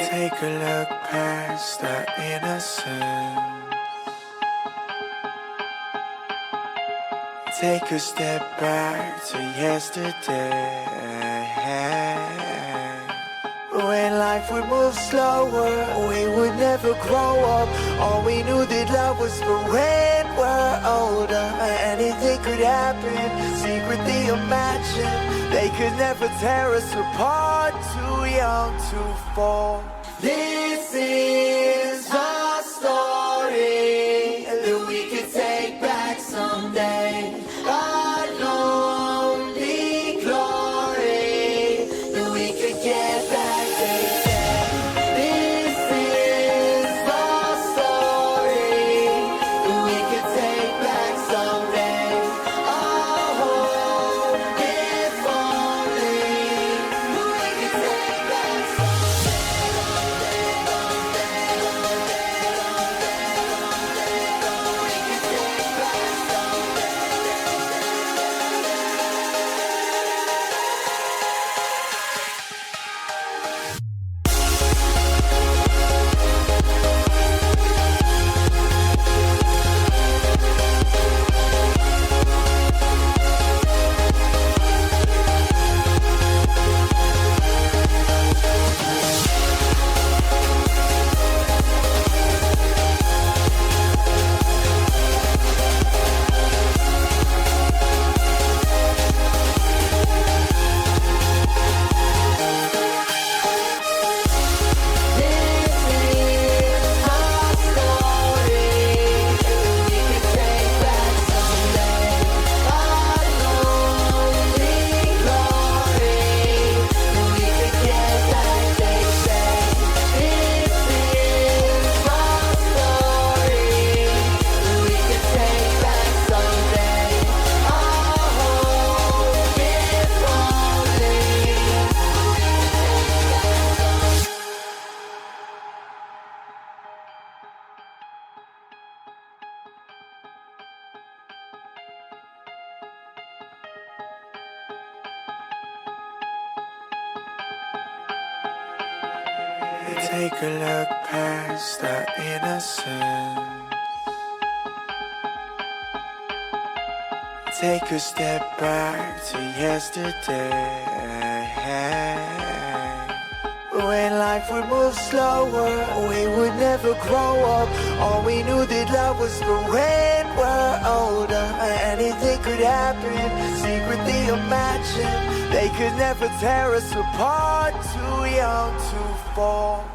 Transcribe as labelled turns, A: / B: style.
A: Take a look past our innocence. Take a step back to yesterday. When life would move slower, we would never grow up. All we knew that love was for when we're older. Anything could happen, secretly imagine. They could never tear us apart, too young to fall. This is our story that we could take back someday. Our lonely glory that we could get back. This is our story that we could take back someday. Our hope, if only we could take back Take a look past our innocence. Take a step back to yesterday. When life would move slower, we would never grow up. All we knew that love was for when we're older. Anything could happen, secretly imagine. They could never tear us apart, too young to fall.